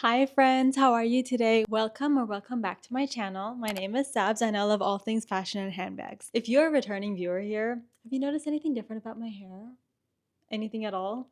Hi friends, how are you today? Welcome back to my channel. My name is Sabs and I love all things fashion and handbags. If you're a returning viewer here, have you noticed anything different about my hair? Anything at all?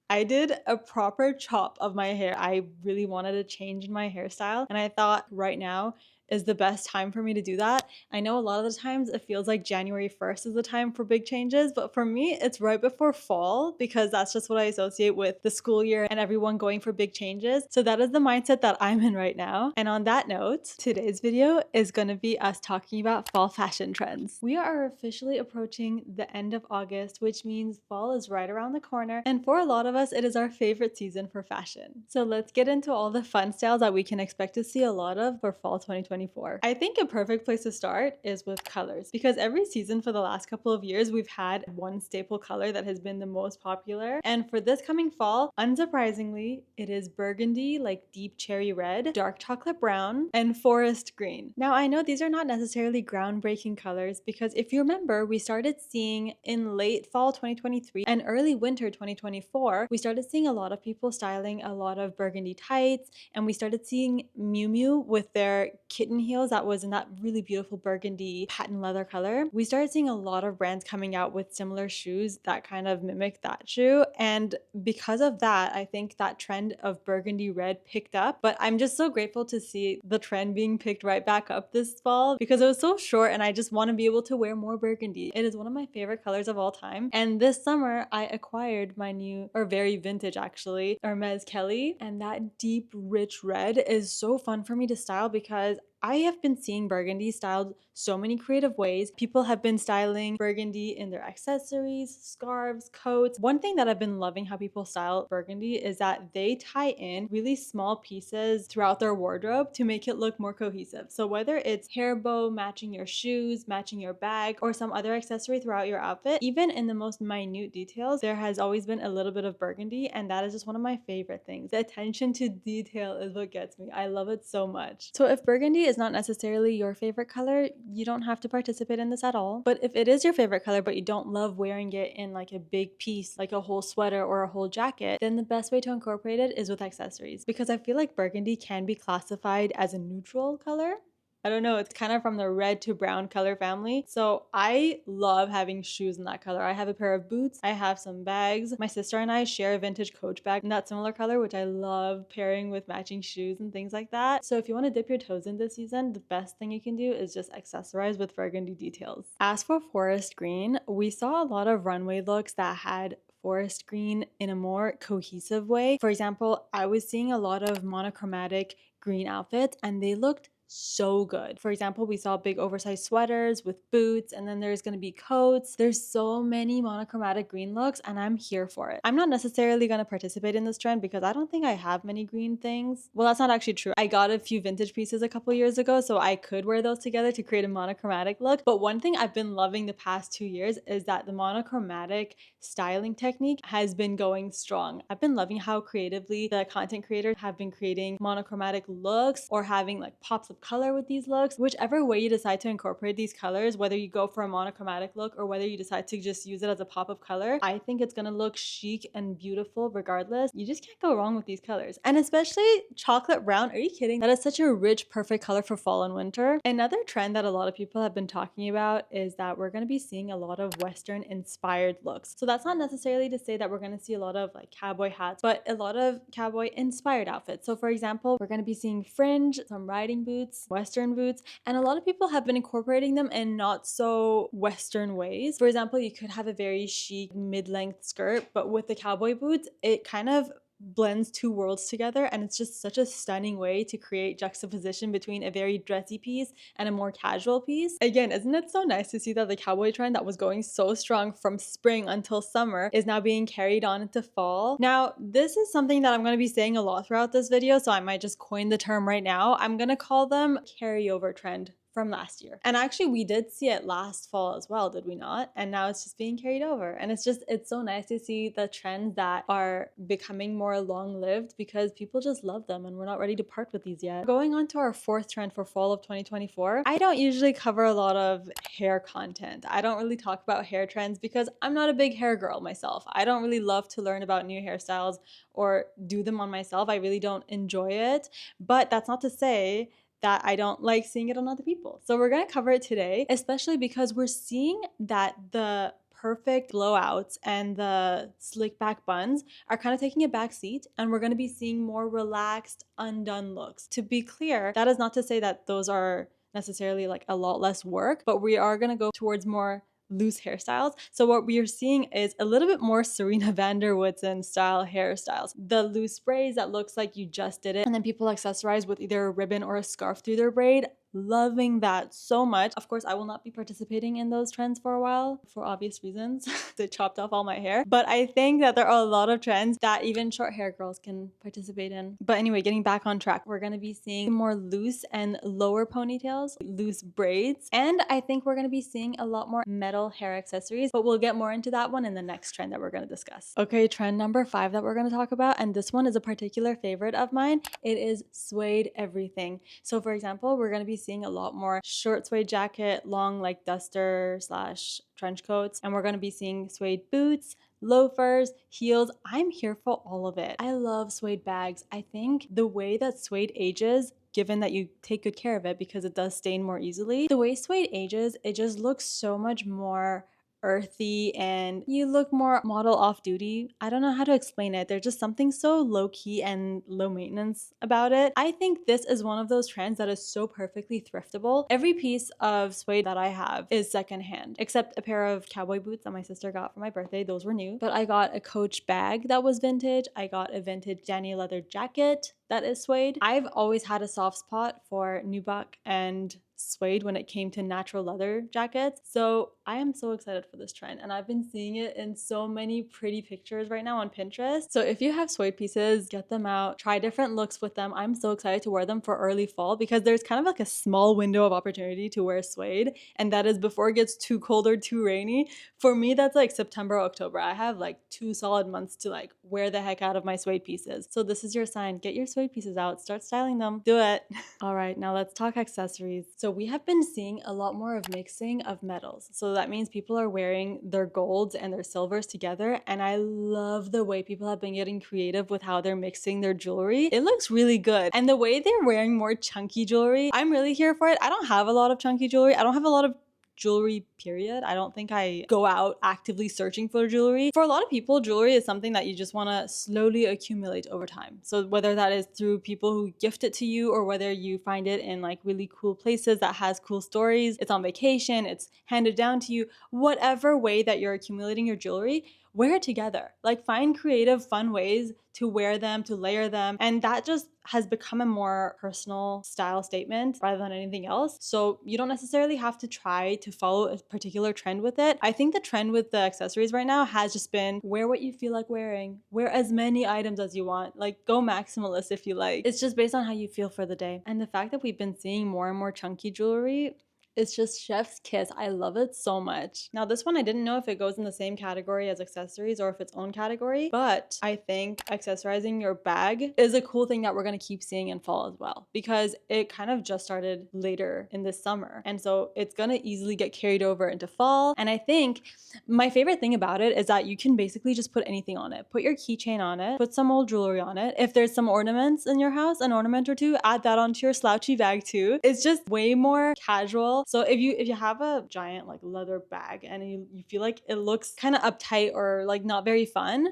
I did a proper chop of my hair. I really wanted a change in my hairstyle and I thought right now is the best time for me to do that. I know a lot of the times it feels like January 1st is the time for big changes, but for me it's right before fall because that's just what I associate with the school year and everyone going for big changes. So that is the mindset that I'm in right now. And on that note, today's video is going to be us talking about fall fashion trends. We are officially approaching the end of August, which means fall is right around the corner. And for a lot of us, it is our favorite season for fashion. So let's get into all the fun styles that we can expect to see a lot of for fall 2024. I think a perfect place to start is with colors because every season for the last couple of years, we've had one staple color that has been the most popular. And for this coming fall, unsurprisingly, it is burgundy, like deep cherry red, dark chocolate brown, and forest green. Now, I know these are not necessarily groundbreaking colors because if you remember, we started seeing in late fall 2023 and early winter 2024, we started seeing a lot of people styling a lot of burgundy tights, and we started seeing Miu Miu with their kitten heels that was in that really beautiful burgundy patent leather color. We started seeing a lot of brands coming out with similar shoes that kind of mimic that shoe, and because of that, I think that trend of burgundy red picked up. But I'm just so grateful to see the trend being picked right back up this fall because it was so short and I just want to be able to wear more burgundy. It is one of my favorite colors of all time. And this summer I acquired my new, or very vintage actually, Hermes Kelly, and that deep rich red is so fun for me to style because I have been seeing burgundy styled so many creative ways. People have been styling burgundy in their accessories, scarves, coats. One thing that I've been loving how people style burgundy is that they tie in really small pieces throughout their wardrobe to make it look more cohesive. So whether it's hair bow matching your shoes, matching your bag, or some other accessory throughout your outfit, even in the most minute details, there has always been a little bit of burgundy, and that is just one of my favorite things. The attention to detail is what gets me. I love it so much. So if burgundy is not necessarily your favorite color, you don't have to participate in this at all. But if it is your favorite color, but you don't love wearing it in like a big piece, like a whole sweater or a whole jacket, then the best way to incorporate it is with accessories because I feel like burgundy can be classified as a neutral color. I don't know, it's kind of from the red to brown color family. So I love having shoes in that color. I have a pair of boots, I have some bags. My sister and I share a vintage Coach bag in that similar color, which I love pairing with matching shoes and things like that. So if you want to dip your toes in this season, the best thing you can do is just accessorize with burgundy details. As for forest green, we saw a lot of runway looks that had forest green in a more cohesive way. For example, I was seeing a lot of monochromatic green outfits and they looked so good. For example, we saw big oversized sweaters with boots, and then there's going to be coats. There's so many monochromatic green looks and I'm here for it. I'm not necessarily going to participate in this trend because I don't think I have many green things. Well, that's not actually true. I got a few vintage pieces a couple years ago, so I could wear those together to create a monochromatic look. But one thing I've been loving the past 2 years is that the monochromatic styling technique has been going strong. I've been loving how creatively the content creators have been creating monochromatic looks or having like pops of color with these looks. Whichever way you decide to incorporate these colors, whether you go for a monochromatic look or whether you decide to just use it as a pop of color, I think it's gonna look chic and beautiful regardless. You just can't go wrong with these colors. And especially chocolate brown, are you kidding? That is such a rich, perfect color for fall and winter. Another trend that a lot of people have been talking about is that we're gonna be seeing a lot of Western inspired looks. So that's not necessarily to say that we're gonna see a lot of like cowboy hats, but a lot of cowboy inspired outfits. So for example, we're gonna be seeing fringe, some riding boots, Western boots, and a lot of people have been incorporating them in not so Western ways. For example, you could have a very chic mid-length skirt, but with the cowboy boots, it kind of blends two worlds together, and it's just such a stunning way to create juxtaposition between a very dressy piece and a more casual piece. Again, isn't it so nice to see that the cowboy trend that was going so strong from spring until summer is now being carried on into fall? Now, this is something that I'm going to be saying a lot throughout this video, so I might just coin the term right now. I'm going to call them carryover trend from last year. And actually we did see it last fall as well, did we not? And now it's just being carried over. And it's so nice to see the trends that are becoming more long-lived because people just love them and we're not ready to part with these yet. Going on to our fourth trend for fall of 2024, I don't usually cover a lot of hair content. I don't really talk about hair trends because I'm not a big hair girl myself. I don't really love to learn about new hairstyles or do them on myself. I really don't enjoy it. But that's not to say that I don't like seeing it on other people. So we're gonna cover it today, especially because we're seeing that the perfect blowouts and the slick back buns are kind of taking a back seat, and we're gonna be seeing more relaxed, undone looks. To be clear, that is not to say that those are necessarily like a lot less work, but we are gonna go towards more loose hairstyles. So what we are seeing is a little bit more Serena van der Woodsen style hairstyles. The loose braids that looks like you just did it, and then people accessorize with either a ribbon or a scarf through their braid. Loving that so much. Of course, I will not be participating in those trends for a while for obvious reasons. They chopped off all my hair. But I think that there are a lot of trends that even short hair girls can participate in. But anyway, getting back on track, we're gonna be seeing more loose and lower ponytails, loose braids, and I think we're gonna be seeing a lot more metal hair accessories, but we'll get more into that one in the next trend that we're gonna discuss. Okay, trend number 5 that we're gonna talk about, and this one is a particular favorite of mine. It is suede everything. So for example, we're gonna be seeing a lot more short suede jacket, long like duster slash trench coats, and we're going to be seeing suede boots, loafers, heels. I'm here for all of it. I love suede bags. I think the way that suede ages, given that you take good care of it because it does stain more easily, the way suede ages, it just looks so much more earthy and you look more model off duty. I don't know how to explain it. There's just something so low key and low maintenance about it. I think this is one of those trends that is so perfectly thriftable. Every piece of suede that I have is secondhand, except a pair of cowboy boots that my sister got for my birthday. Those were new. But I got a Coach bag that was vintage. I got a vintage Danny leather jacket that is suede. I've always had a soft spot for nubuck and suede when it came to natural leather jackets. So I am so excited for this trend, and I've been seeing it in so many pretty pictures right now on Pinterest. So if you have suede pieces, get them out, try different looks with them. I'm so excited to wear them for early fall because there's kind of like a small window of opportunity to wear suede, and that is before it gets too cold or too rainy. For me, that's like September, October. I have like 2 solid months to like wear the heck out of my suede pieces. So this is your sign. Get your suede pieces out, start styling them, do it. All right, now let's talk accessories. So we have been seeing a lot more of mixing of metals. So that means people are wearing their golds and their silvers together, and I love the way people have been getting creative with how they're mixing their jewelry. It looks really good. And the way they're wearing more chunky jewelry, I'm really here for it. I don't have a lot of chunky jewelry. I don't have a lot of jewelry, period. I don't think I go out actively searching for jewelry. For a lot of people, jewelry is something that you just want to slowly accumulate over time. So whether that is through people who gift it to you or whether you find it in like really cool places that has cool stories, it's on vacation, it's handed down to you, whatever way that you're accumulating your jewelry, wear it together. Like find creative, fun ways to wear them, to layer them. And that just has become a more personal style statement rather than anything else. So you don't necessarily have to try to follow a particular trend with it. I think the trend with the accessories right now has just been wear what you feel like wearing. Wear as many items as you want. Like go maximalist if you like. It's just based on how you feel for the day. And the fact that we've been seeing more and more chunky jewelry, it's just chef's kiss. I love it so much. Now this one, I didn't know if it goes in the same category as accessories or if its own category, but I think accessorizing your bag is a cool thing that we're gonna keep seeing in fall as well, because it kind of just started later in this summer. And so it's gonna easily get carried over into fall. And I think my favorite thing about it is that you can basically just put anything on it. Put your keychain on it, put some old jewelry on it. If there's some ornaments in your house, an ornament or two, add that onto your slouchy bag too. It's just way more casual. So if you have a giant like leather bag and you feel like it looks kind of uptight or like not very fun,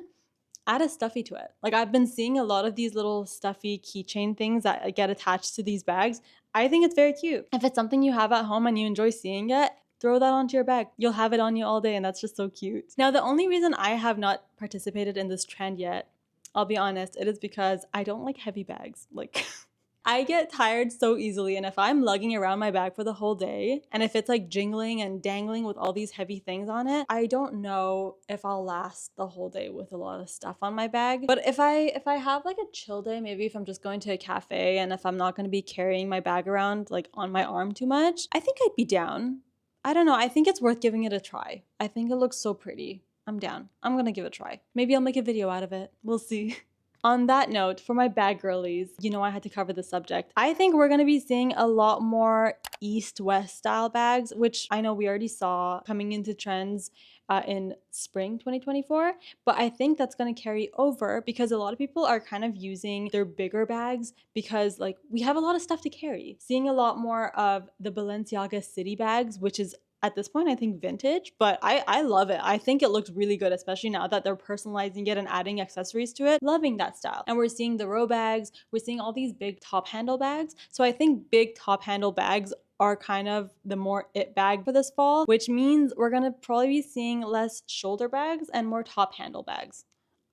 add a stuffy to it. Like I've been seeing a lot of these little stuffy keychain things that get attached to these bags. I think it's very cute. If it's something you have at home and you enjoy seeing it, throw that onto your bag. You'll have it on you all day, and that's just so cute. Now, the only reason I have not participated in this trend yet, I'll be honest, it is because I don't like heavy bags. Like I get tired so easily, and if I'm lugging around my bag for the whole day, and if it's like jingling and dangling with all these heavy things on it, I don't know if I'll last the whole day with a lot of stuff on my bag. But if I have like a chill day, maybe if I'm just going to a cafe and if I'm not going to be carrying my bag around like on my arm too much, I think I'd be down. I don't know. I think it's worth giving it a try. I think it looks so pretty. I'm down. I'm gonna give it a try. Maybe I'll make a video out of it. We'll see. On that note, for my bag girlies, you know I had to cover the subject. I think we're gonna be seeing a lot more east-west style bags, which I know we already saw coming into trends in spring 2024, but I think that's gonna carry over because a lot of people are kind of using their bigger bags because like we have a lot of stuff to carry. Seeing a lot more of the Balenciaga city bags, which is at this point, I think vintage, but I love it. I think it looks really good, especially now that they're personalizing it and adding accessories to it. Loving that style. And we're seeing the row bags, we're seeing all these big top handle bags. So I think big top handle bags are kind of the more it bag for this fall, which means we're gonna probably be seeing less shoulder bags and more top handle bags.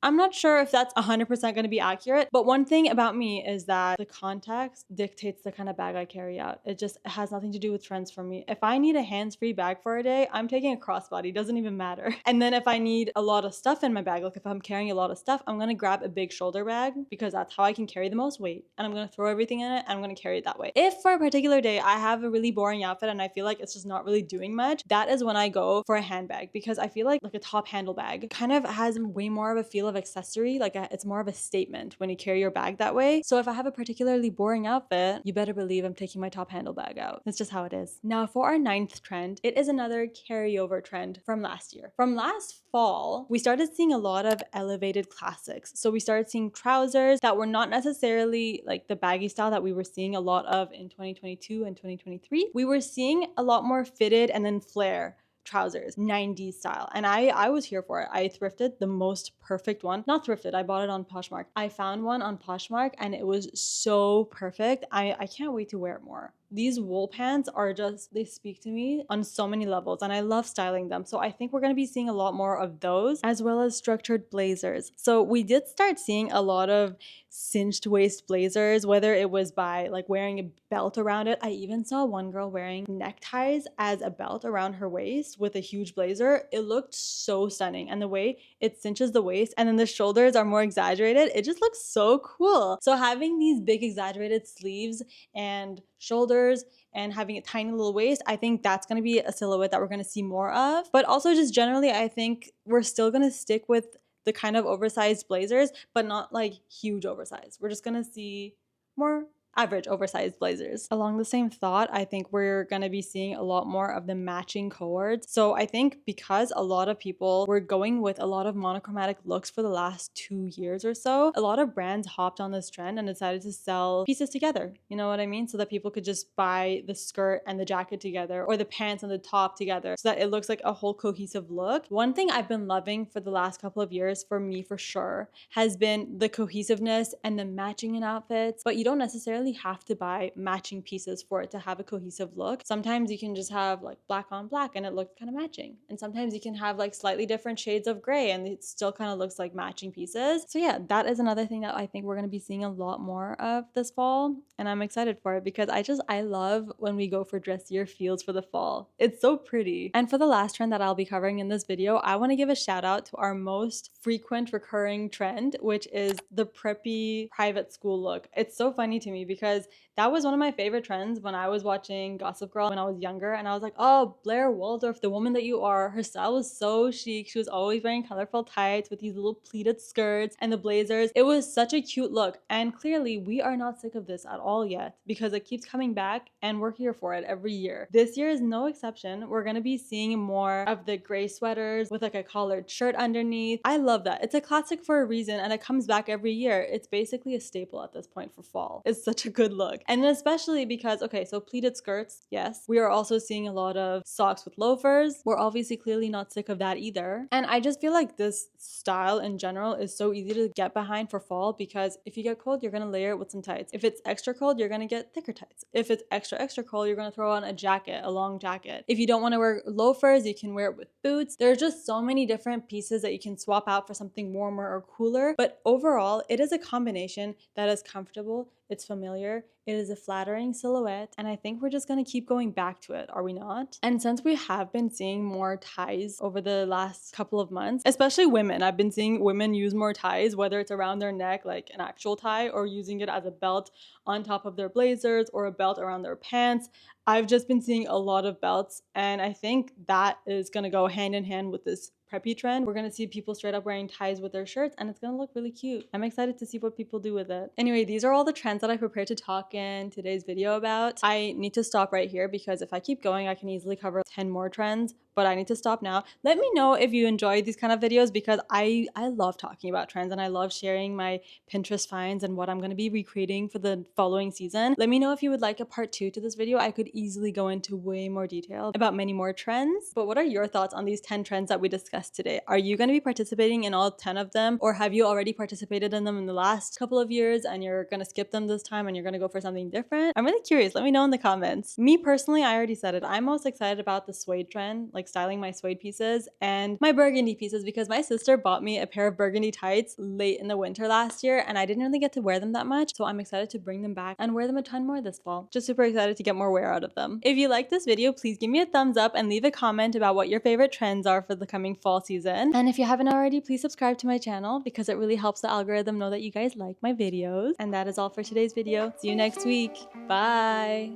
I'm not sure if that's 100% going to be accurate, but one thing about me is that the context dictates the kind of bag I carry out. It has nothing to do with trends for me. If I need a hands-free bag for a day, I'm taking a crossbody, doesn't even matter. And then if I need a lot of stuff in my bag, like if I'm carrying a lot of stuff, I'm going to grab a big shoulder bag because that's how I can carry the most weight. And I'm going to throw everything in it and I'm going to carry it that way. If for a particular day I have a really boring outfit and I feel like it's just not really doing much, that is when I go for a handbag because I feel like a top handle bag kind of has way more of a feel of accessory, it's more of a statement when you carry your bag that way. So if I have a particularly boring outfit, you better believe I'm taking my top handle bag out. That's just how it is. Now for our 9th trend, it is another carryover trend from last year. From last fall, we started seeing a lot of elevated classics. So we started seeing trousers that were not necessarily like the baggy style that we were seeing a lot of in 2022 and 2023. We were seeing a lot more fitted and then flare trousers, 90s style. And I was here for it. I thrifted the most perfect one. Not thrifted, I bought it on Poshmark. I found one on Poshmark and it was so perfect. I can't wait to wear it more. These wool pants are just, they speak to me on so many levels and I love styling them. So I think we're going to be seeing a lot more of those as well as structured blazers. So we did start seeing a lot of cinched waist blazers, whether it was by like wearing a belt around it. I even saw one girl wearing neckties as a belt around her waist with a huge blazer. It looked so stunning. And the way it cinches the waist and then the shoulders are more exaggerated, it just looks so cool. So having these big exaggerated sleeves and shoulders and having a tiny little waist, I think that's going to be a silhouette that we're going to see more of. But also just generally, I think we're still going to stick with the kind of oversized blazers, but not like huge oversized. We're just going to see more average oversized blazers. Along the same thought, I think we're going to be seeing a lot more of the matching cohorts. So I think because a lot of people were going with a lot of monochromatic looks for the last 2 years or so, a lot of brands hopped on this trend and decided to sell pieces together. You know what I mean? So that people could just buy the skirt and the jacket together or the pants and the top together so that it looks like a whole cohesive look. One thing I've been loving for the last couple of years, for me for sure, has been the cohesiveness and the matching in outfits, but you don't necessarily have to buy matching pieces for it to have a cohesive look. Sometimes you can just have like black on black and it looks kind of matching. And sometimes you can have like slightly different shades of gray and it still kind of looks like matching pieces. So yeah, that is another thing that I think we're going to be seeing a lot more of this fall. And I'm excited for it because I love when we go for dressier feels for the fall. It's so pretty. And for the last trend that I'll be covering in this video, I want to give a shout out to our most frequent recurring trend, which is the preppy private school look. It's so funny to me because that was one of my favorite trends when I was watching Gossip Girl when I was younger, and I was like, oh, Blair Waldorf, the woman that you are. Her style was so chic. She was always wearing colorful tights with these little pleated skirts and the blazers. It was such a cute look, and clearly we are not sick of this at all yet because it keeps coming back and we're here for it every year. This year is no exception. We're gonna be seeing more of the gray sweaters with like a collared shirt underneath. I love that. It's a classic for a reason and it comes back every year. It's basically a staple at this point for fall. It's such a good look. And especially because, okay, so pleated skirts, yes. We are also seeing a lot of socks with loafers. We're obviously clearly not sick of that either. And I just feel like this style in general is so easy to get behind for fall because if you get cold, you're gonna layer it with some tights. If it's extra cold, you're gonna get thicker tights. If it's extra cold, you're gonna throw on a jacket, a long jacket. If you don't wanna wear loafers, you can wear it with boots. There's just so many different pieces that you can swap out for something warmer or cooler. But overall, it is a combination that is comfortable, it's familiar, familiar, it is a flattering silhouette, and I think we're just gonna keep going back to it, are we not? And since we have been seeing more ties over the last couple of months, especially women, I've been seeing women use more ties, whether it's around their neck, like an actual tie, or using it as a belt on top of their blazers or a belt around their pants. I've just been seeing a lot of belts, and I think that is gonna go hand in hand with this preppy trend. We're gonna see people straight up wearing ties with their shirts, and it's gonna look really cute. I'm excited to see what people do with it. Anyway, these are all the trends that I prepared to talk in today's video about. I need to stop right here because if I keep going, I can easily cover 10 more trends, but I need to stop now. Let me know if you enjoy these kind of videos because I love talking about trends and I love sharing my Pinterest finds and what I'm going to be recreating for the following season. Let me know if you would like a part 2 to this video. I could easily go into way more detail about many more trends, but what are your thoughts on these 10 trends that we discussed today? Are you going to be participating in all 10 of them, or have you already participated in them in the last couple of years and you're going to skip them this time and you're going to go for something different? I'm really curious. Let me know in the comments. Me personally, I already said it. I'm most excited about the suede trend, like styling my suede pieces and my burgundy pieces, because my sister bought me a pair of burgundy tights late in the winter last year and I didn't really get to wear them that much, so I'm excited to bring them back and wear them a ton more this fall. Just super excited to get more wear out of them. If you like this video, please give me a thumbs up and leave a comment about what your favorite trends are for the coming fall season. And if you haven't already, please subscribe to my channel because it really helps the algorithm know that you guys like my videos. And that is all for today's video. See you next week. Bye!